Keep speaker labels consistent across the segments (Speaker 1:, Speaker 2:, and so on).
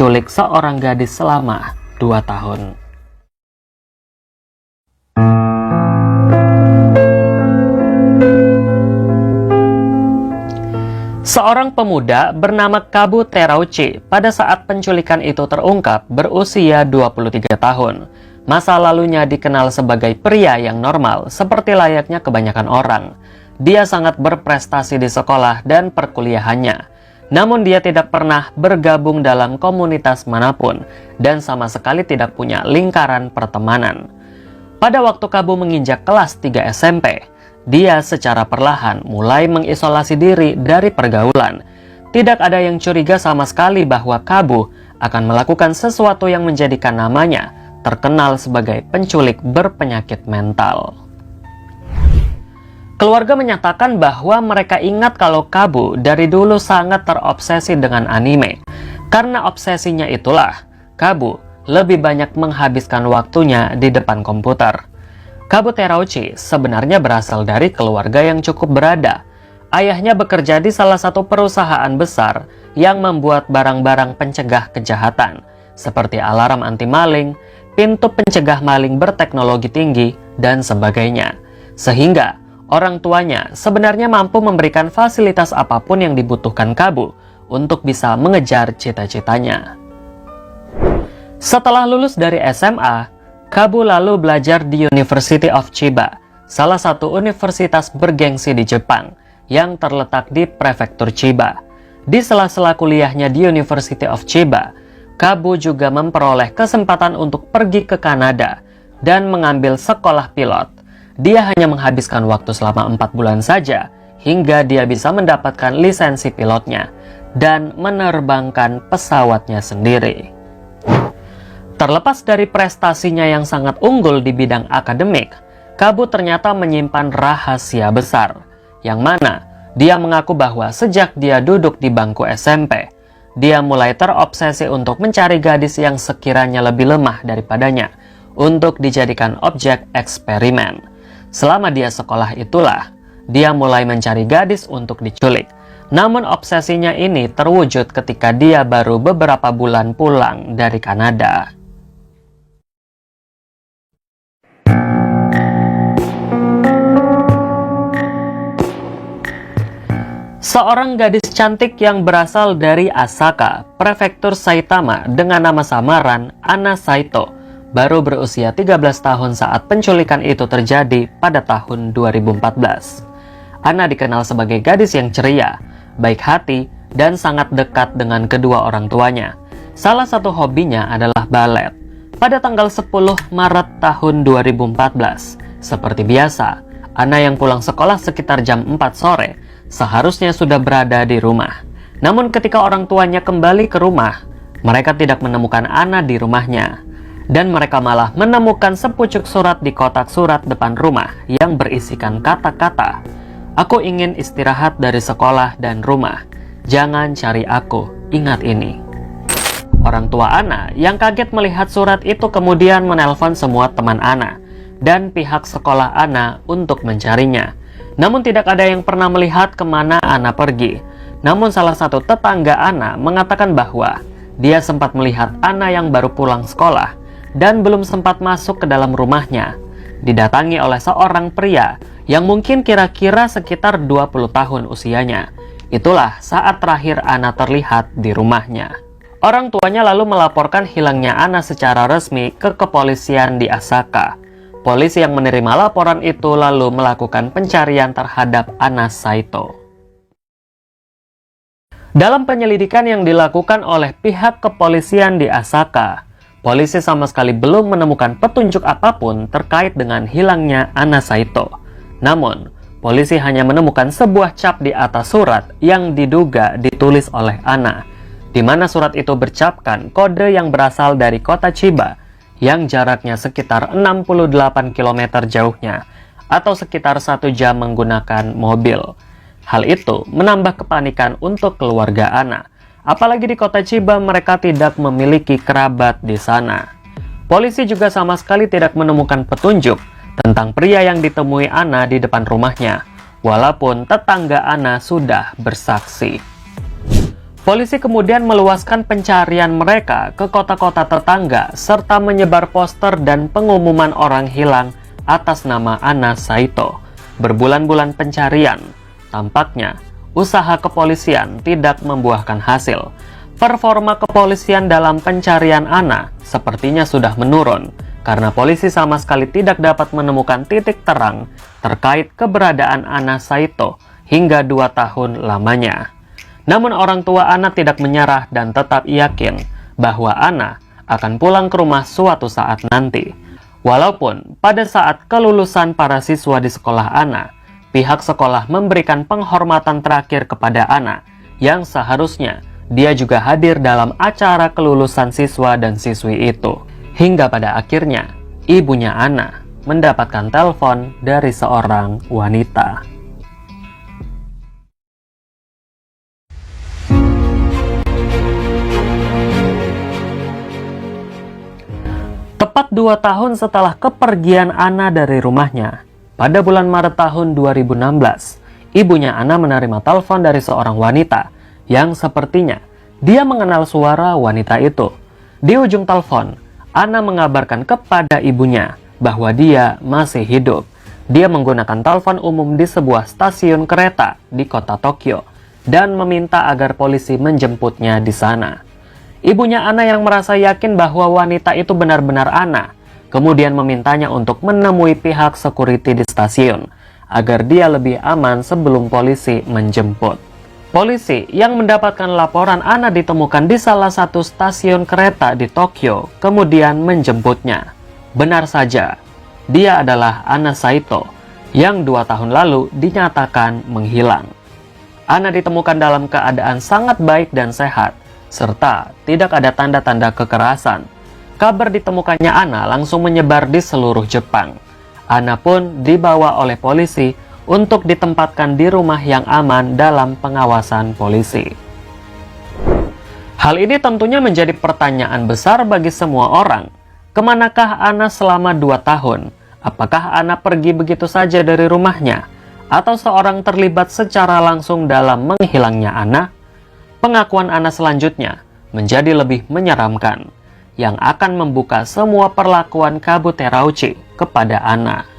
Speaker 1: menculik seorang gadis selama 2 tahun. Seorang pemuda bernama Kabu Terauchi pada saat penculikan itu terungkap berusia 23 tahun. Masa lalunya dikenal sebagai pria yang normal seperti layaknya kebanyakan orang. Dia sangat berprestasi di sekolah dan perkuliahannya. Namun dia tidak pernah bergabung dalam komunitas manapun dan sama sekali tidak punya lingkaran pertemanan. Pada waktu Kabu menginjak kelas 3 SMP, dia secara perlahan mulai mengisolasi diri dari pergaulan. Tidak ada yang curiga sama sekali bahwa Kabu akan melakukan sesuatu yang menjadikan namanya terkenal sebagai penculik berpenyakit mental. Keluarga menyatakan bahwa mereka ingat kalau Kabu dari dulu sangat terobsesi dengan anime. Karena obsesinya itulah, Kabu lebih banyak menghabiskan waktunya di depan komputer. Kabu Terauchi sebenarnya berasal dari keluarga yang cukup berada. Ayahnya bekerja di salah satu perusahaan besar yang membuat barang-barang pencegah kejahatan, seperti alarm anti maling, pintu pencegah maling berteknologi tinggi, dan sebagainya. Sehingga orang tuanya sebenarnya mampu memberikan fasilitas apapun yang dibutuhkan Kabu untuk bisa mengejar cita-citanya. Setelah lulus dari SMA, Kabu lalu belajar di University of Chiba, salah satu universitas bergengsi di Jepang yang terletak di prefektur Chiba. Di sela-sela kuliahnya di University of Chiba, Kabu juga memperoleh kesempatan untuk pergi ke Kanada dan mengambil sekolah pilot. Dia hanya menghabiskan waktu selama 4 bulan saja hingga dia bisa mendapatkan lisensi pilotnya dan menerbangkan pesawatnya sendiri. Terlepas dari prestasinya yang sangat unggul di bidang akademik, Kabu ternyata menyimpan rahasia besar, yang mana dia mengaku bahwa sejak dia duduk di bangku SMP, dia mulai terobsesi untuk mencari gadis yang sekiranya lebih lemah daripadanya untuk dijadikan objek eksperimen. Selama dia sekolah itulah, dia mulai mencari gadis untuk diculik. Namun obsesinya ini terwujud ketika dia baru beberapa bulan pulang dari Kanada. Seorang gadis cantik yang berasal dari Asaka, prefektur Saitama dengan nama samaran Ana Saito, baru berusia 13 tahun saat penculikan itu terjadi pada tahun 2014. Ana dikenal sebagai gadis yang ceria, baik hati, dan sangat dekat dengan kedua orang tuanya. Salah satu hobinya adalah balet. Pada tanggal 10 Maret tahun 2014, seperti biasa, Ana yang pulang sekolah sekitar jam 4 sore, seharusnya sudah berada di rumah. Namun ketika orang tuanya kembali ke rumah, mereka tidak menemukan Ana di rumahnya. Dan mereka malah menemukan sepucuk surat di kotak surat depan rumah yang berisikan kata-kata, "Aku ingin istirahat dari sekolah dan rumah. Jangan cari aku, ingat ini." Orang tua Ana yang kaget melihat surat itu kemudian menelpon semua teman Ana dan pihak sekolah Ana untuk mencarinya. Namun tidak ada yang pernah melihat kemana Ana pergi. Namun salah satu tetangga Ana mengatakan bahwa dia sempat melihat Ana yang baru pulang sekolah dan belum sempat masuk ke dalam rumahnya, didatangi oleh seorang pria yang mungkin kira-kira sekitar 20 tahun usianya. Itulah saat terakhir Ana terlihat di rumahnya. Orang tuanya lalu melaporkan hilangnya Ana secara resmi ke kepolisian di Asaka. Polisi yang menerima laporan itu lalu melakukan pencarian terhadap Ana Saito. Dalam penyelidikan yang dilakukan oleh pihak kepolisian di Asaka, polisi sama sekali belum menemukan petunjuk apapun terkait dengan hilangnya Ana Saito. Namun, polisi hanya menemukan sebuah cap di atas surat yang diduga ditulis oleh Ana, di mana surat itu bercapkan kode yang berasal dari kota Chiba yang jaraknya sekitar 68 km jauhnya atau sekitar 1 jam menggunakan mobil. Hal itu menambah kepanikan untuk keluarga Ana. Apalagi di kota Chiba mereka tidak memiliki kerabat di sana. Polisi juga sama sekali tidak menemukan petunjuk tentang pria yang ditemui Ana di depan rumahnya, walaupun tetangga Ana sudah bersaksi. Polisi kemudian meluaskan pencarian mereka ke kota-kota tetangga serta menyebar poster dan pengumuman orang hilang atas nama Anna Saito. Berbulan-bulan pencarian, tampaknya usaha kepolisian tidak membuahkan hasil. Performa kepolisian dalam pencarian Anna sepertinya sudah menurun karena polisi sama sekali tidak dapat menemukan titik terang terkait keberadaan Anna Saito hingga 2 tahun lamanya. Namun orang tua Anna tidak menyerah dan tetap yakin bahwa Anna akan pulang ke rumah suatu saat nanti. Walaupun pada saat kelulusan para siswa di sekolah Anna, pihak sekolah memberikan penghormatan terakhir kepada Anna yang seharusnya dia juga hadir dalam acara kelulusan siswa dan siswi itu. Hingga pada akhirnya, ibunya Anna mendapatkan telepon dari seorang wanita. Tepat 2 tahun setelah kepergian Anna dari rumahnya, pada bulan Maret tahun 2016, ibunya Anna menerima telepon dari seorang wanita yang sepertinya dia mengenal suara wanita itu. Di ujung telepon, Anna mengabarkan kepada ibunya bahwa dia masih hidup. Dia menggunakan telepon umum di sebuah stasiun kereta di kota Tokyo dan meminta agar polisi menjemputnya di sana. Ibunya Anna yang merasa yakin bahwa wanita itu benar-benar Anna, kemudian memintanya untuk menemui pihak security di stasiun agar dia lebih aman sebelum polisi menjemput. Polisi yang mendapatkan laporan Anna ditemukan di salah satu stasiun kereta di Tokyo, kemudian menjemputnya. Benar saja, dia adalah Anna Saito yang 2 tahun lalu dinyatakan menghilang. Anna ditemukan dalam keadaan sangat baik dan sehat, serta tidak ada tanda-tanda kekerasan. Kabar ditemukannya Anna langsung menyebar di seluruh Jepang. Anna pun dibawa oleh polisi untuk ditempatkan di rumah yang aman dalam pengawasan polisi. Hal ini tentunya menjadi pertanyaan besar bagi semua orang. Kemanakah Anna selama 2 tahun? Apakah Anna pergi begitu saja dari rumahnya? Atau seorang terlibat secara langsung dalam menghilangnya Anna? Pengakuan Anna selanjutnya menjadi lebih menyeramkan, yang akan membuka semua perlakuan Kabu Terauchi kepada Anna.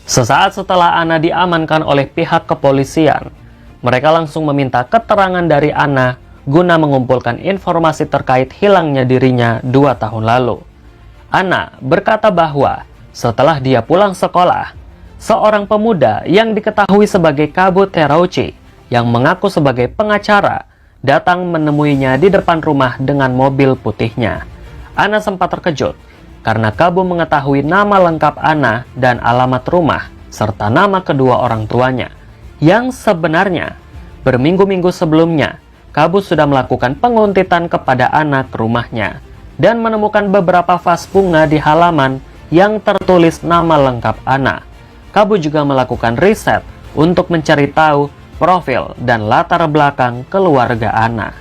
Speaker 1: Sesaat setelah Anna diamankan oleh pihak kepolisian, mereka langsung meminta keterangan dari Anna guna mengumpulkan informasi terkait hilangnya dirinya 2 tahun lalu. Anna berkata bahwa setelah dia pulang sekolah, seorang pemuda yang diketahui sebagai Kabu Terauchi yang mengaku sebagai pengacara datang menemuinya di depan rumah dengan mobil putihnya. Anna sempat terkejut karena Kabu mengetahui nama lengkap Anna dan alamat rumah, serta nama kedua orang tuanya, yang sebenarnya berminggu-minggu sebelumnya, Kabu sudah melakukan penguntitan kepada Anna ke rumahnya, dan menemukan beberapa vas bunga di halaman yang tertulis nama lengkap Anna. Kabu juga melakukan riset untuk mencari tahu profil dan latar belakang keluarga Anna.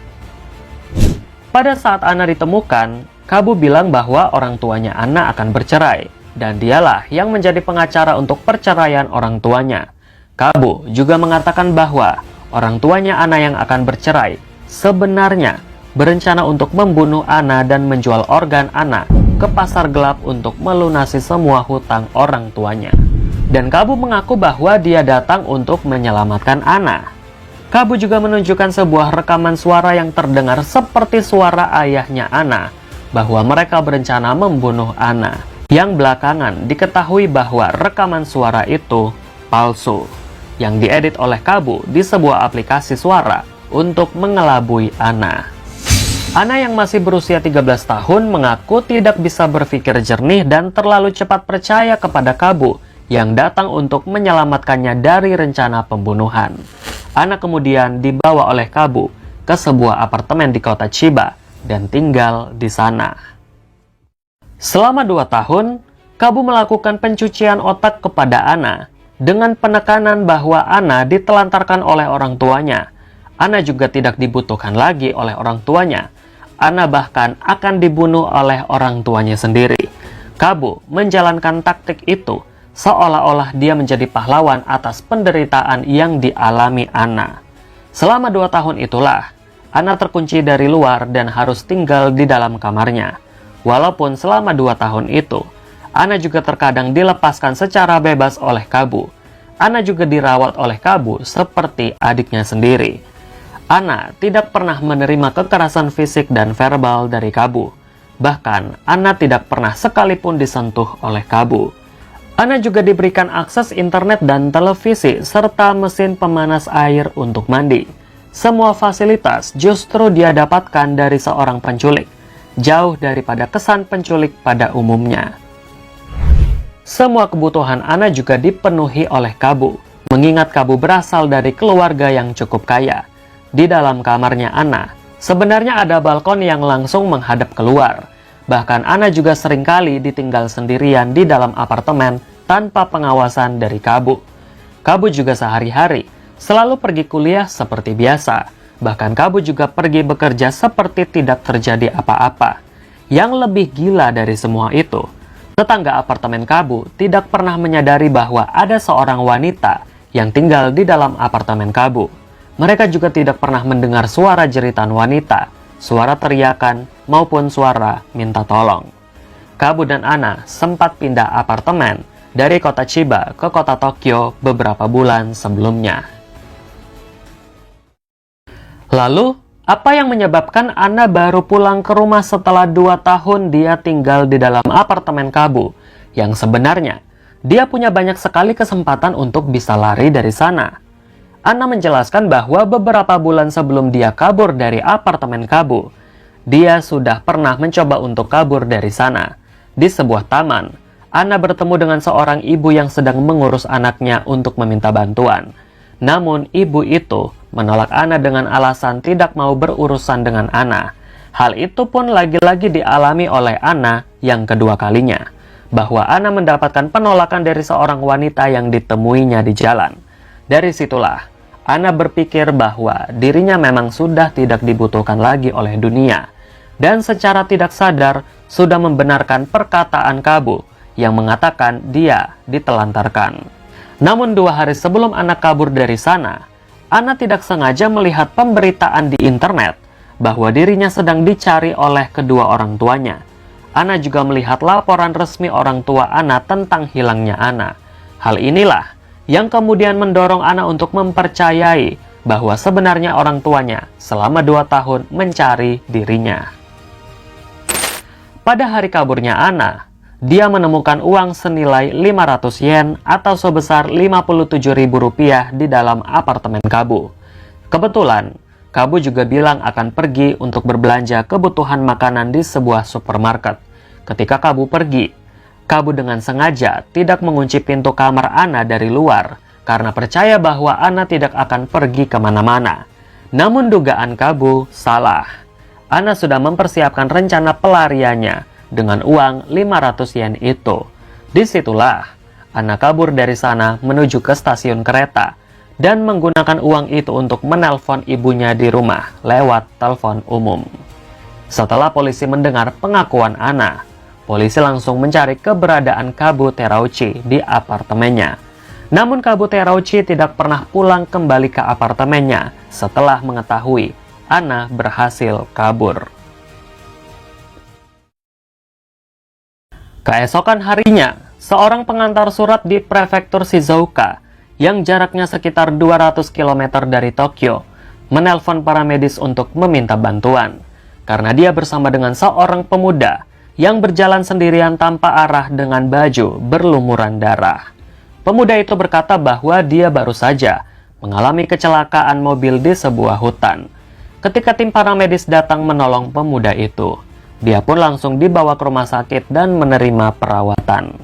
Speaker 1: Pada saat Anna ditemukan, Kabu bilang bahwa orang tuanya Anna akan bercerai, dan dialah yang menjadi pengacara untuk perceraian orang tuanya. Kabu juga mengatakan bahwa orang tuanya Anna yang akan bercerai sebenarnya berencana untuk membunuh Anna dan menjual organ Anna ke pasar gelap untuk melunasi semua hutang orang tuanya. Dan Kabu mengaku bahwa dia datang untuk menyelamatkan Anna. Kabu juga menunjukkan sebuah rekaman suara yang terdengar seperti suara ayahnya Anna, bahwa mereka berencana membunuh Anna, yang belakangan diketahui bahwa rekaman suara itu palsu, yang diedit oleh Kabu di sebuah aplikasi suara untuk mengelabui Anna. Anna yang masih berusia 13 tahun mengaku tidak bisa berpikir jernih dan terlalu cepat percaya kepada Kabu yang datang untuk menyelamatkannya dari rencana pembunuhan. Anna kemudian dibawa oleh Kabu ke sebuah apartemen di kota Chiba dan tinggal di sana. Selama 2 tahun, Kabu melakukan pencucian otak kepada Anna dengan penekanan bahwa Anna ditelantarkan oleh orang tuanya. Anna juga tidak dibutuhkan lagi oleh orang tuanya. Anna bahkan akan dibunuh oleh orang tuanya sendiri. Kabu menjalankan taktik itu seolah-olah dia menjadi pahlawan atas penderitaan yang dialami Anna. Selama 2 tahun itulah, Anna terkunci dari luar dan harus tinggal di dalam kamarnya. Walaupun selama 2 tahun itu, Anna juga terkadang dilepaskan secara bebas oleh Kabu. Anna juga dirawat oleh Kabu seperti adiknya sendiri. Anna tidak pernah menerima kekerasan fisik dan verbal dari Kabu. Bahkan, Anna tidak pernah sekalipun disentuh oleh Kabu. Anna juga diberikan akses internet dan televisi, serta mesin pemanas air untuk mandi. Semua fasilitas justru dia dapatkan dari seorang penculik, jauh daripada kesan penculik pada umumnya. Semua kebutuhan Anna juga dipenuhi oleh Kabu, mengingat Kabu berasal dari keluarga yang cukup kaya. Di dalam kamarnya Anna, sebenarnya ada balkon yang langsung menghadap keluar. Bahkan Anna juga seringkali ditinggal sendirian di dalam apartemen tanpa pengawasan dari Kabu. Kabu juga sehari-hari selalu pergi kuliah seperti biasa. Bahkan Kabu juga pergi bekerja seperti tidak terjadi apa-apa. Yang lebih gila dari semua itu, tetangga apartemen Kabu tidak pernah menyadari bahwa ada seorang wanita yang tinggal di dalam apartemen Kabu. Mereka juga tidak pernah mendengar suara jeritan wanita, suara teriakan, maupun suara minta tolong. Kabu dan Anna sempat pindah apartemen dari kota Chiba ke kota Tokyo beberapa bulan sebelumnya. Lalu, apa yang menyebabkan Anna baru pulang ke rumah setelah 2 tahun dia tinggal di dalam apartemen Kabu? Yang sebenarnya, dia punya banyak sekali kesempatan untuk bisa lari dari sana. Anna menjelaskan bahwa beberapa bulan sebelum dia kabur dari apartemen Kabu, dia sudah pernah mencoba untuk kabur dari sana. Di sebuah taman, Anna bertemu dengan seorang ibu yang sedang mengurus anaknya untuk meminta bantuan. Namun, ibu itu menolak Anna dengan alasan tidak mau berurusan dengan Anna. Hal itu pun lagi-lagi dialami oleh Anna yang kedua kalinya, bahwa Anna mendapatkan penolakan dari seorang wanita yang ditemuinya di jalan. Dari situlah, Anna berpikir bahwa dirinya memang sudah tidak dibutuhkan lagi oleh dunia, dan secara tidak sadar sudah membenarkan perkataan Kabu yang mengatakan dia ditelantarkan. Namun 2 hari sebelum Anna kabur dari sana, Anna tidak sengaja melihat pemberitaan di internet bahwa dirinya sedang dicari oleh kedua orang tuanya. Anna juga melihat laporan resmi orang tua Anna tentang hilangnya Anna. Hal inilah yang kemudian mendorong Anna untuk mempercayai bahwa sebenarnya orang tuanya selama 2 tahun mencari dirinya. Pada hari kaburnya Anna, dia menemukan uang senilai 500 yen atau sebesar Rp57.000 di dalam apartemen Kabu. Kebetulan, Kabu juga bilang akan pergi untuk berbelanja kebutuhan makanan di sebuah supermarket. Ketika Kabu pergi, Kabu dengan sengaja tidak mengunci pintu kamar Anna dari luar karena percaya bahwa Anna tidak akan pergi kemana-mana. Namun dugaan Kabu salah. Anna sudah mempersiapkan rencana pelariannya dengan uang 500 yen itu. Disitulah Anna kabur dari sana menuju ke stasiun kereta dan menggunakan uang itu untuk menelpon ibunya di rumah lewat telepon umum. Setelah polisi mendengar pengakuan Anna, polisi langsung mencari keberadaan Kabu Terauchi di apartemennya. Namun Kabu Terauchi tidak pernah pulang kembali ke apartemennya setelah mengetahui Anna berhasil kabur. Keesokan harinya, seorang pengantar surat di prefektur Shizuoka yang jaraknya sekitar 200 km dari Tokyo menelpon para medis untuk meminta bantuan karena dia bersama dengan seorang pemuda yang berjalan sendirian tanpa arah dengan baju berlumuran darah. Pemuda itu berkata bahwa dia baru saja mengalami kecelakaan mobil di sebuah hutan. Ketika tim paramedis datang menolong pemuda itu, dia pun langsung dibawa ke rumah sakit dan menerima perawatan.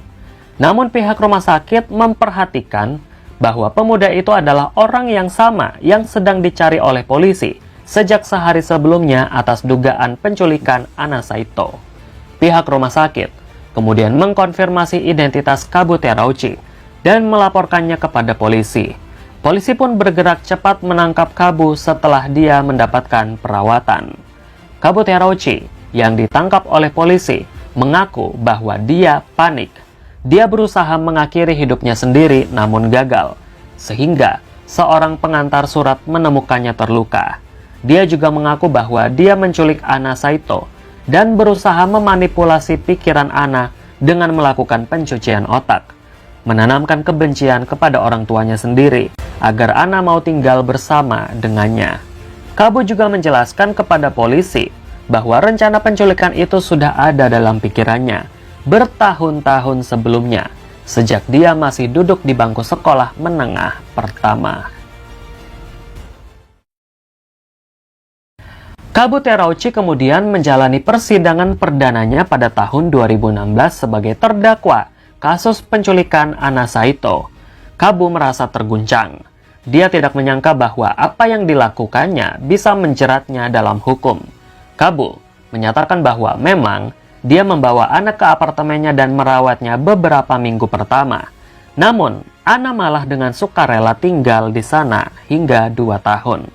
Speaker 1: Namun pihak rumah sakit memperhatikan bahwa pemuda itu adalah orang yang sama yang sedang dicari oleh polisi sejak sehari sebelumnya atas dugaan penculikan Anna Saito. Pihak rumah sakit kemudian mengkonfirmasi identitas Kabu Terauchi dan melaporkannya kepada polisi. Polisi pun bergerak cepat menangkap Kabu setelah dia mendapatkan perawatan. Kabu Terauchi yang ditangkap oleh polisi mengaku bahwa dia panik dia berusaha mengakhiri hidupnya sendiri namun gagal, sehingga seorang pengantar surat menemukannya terluka. Dia juga mengaku bahwa dia menculik Anna Saito dan berusaha memanipulasi pikiran Anna dengan melakukan pencucian otak, menanamkan kebencian kepada orang tuanya sendiri agar Anna mau tinggal bersama dengannya. Kabu juga menjelaskan kepada polisi bahwa rencana penculikan itu sudah ada dalam pikirannya bertahun-tahun sebelumnya, sejak dia masih duduk di bangku sekolah menengah pertama. Kabu Terauchi kemudian menjalani persidangan perdananya pada tahun 2016 sebagai terdakwa kasus penculikan Anna Saito. Kabu merasa terguncang. Dia tidak menyangka bahwa apa yang dilakukannya bisa menjeratnya dalam hukum. Kabu menyatakan bahwa memang dia membawa Anna ke apartemennya dan merawatnya beberapa minggu pertama. Namun, Anna malah dengan sukarela tinggal di sana hingga 2 tahun.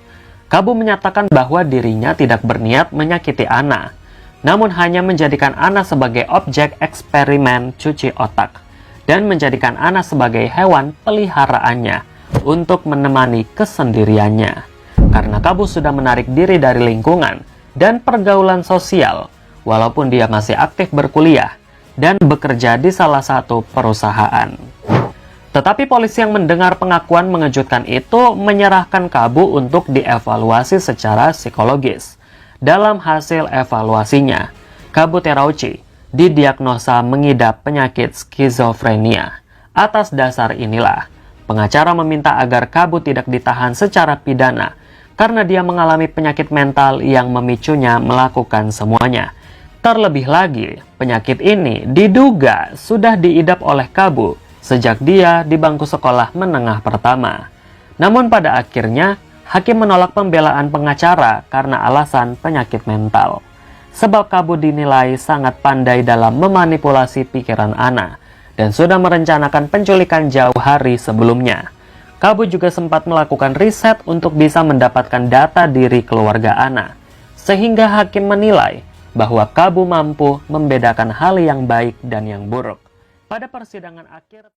Speaker 1: Kabu menyatakan bahwa dirinya tidak berniat menyakiti Anna, namun hanya menjadikan Anna sebagai objek eksperimen cuci otak dan menjadikan Anna sebagai hewan peliharaannya untuk menemani kesendiriannya. Karena Kabu sudah menarik diri dari lingkungan dan pergaulan sosial, walaupun dia masih aktif berkuliah dan bekerja di salah satu perusahaan. Tetapi polisi yang mendengar pengakuan mengejutkan itu menyerahkan Kabu untuk dievaluasi secara psikologis. Dalam hasil evaluasinya, Kabu Terauchi didiagnosa mengidap penyakit skizofrenia. Atas dasar inilah, pengacara meminta agar Kabu tidak ditahan secara pidana karena dia mengalami penyakit mental yang memicunya melakukan semuanya. Terlebih lagi, penyakit ini diduga sudah diidap oleh Kabu sejak dia di bangku sekolah menengah pertama. Namun pada akhirnya, hakim menolak pembelaan pengacara karena alasan penyakit mental. Sebab Kabu dinilai sangat pandai dalam memanipulasi pikiran Anna dan sudah merencanakan penculikan jauh hari sebelumnya. Kabu juga sempat melakukan riset untuk bisa mendapatkan data diri keluarga Anna, sehingga hakim menilai bahwa Kabu mampu membedakan hal yang baik dan yang buruk. Pada persidangan akhir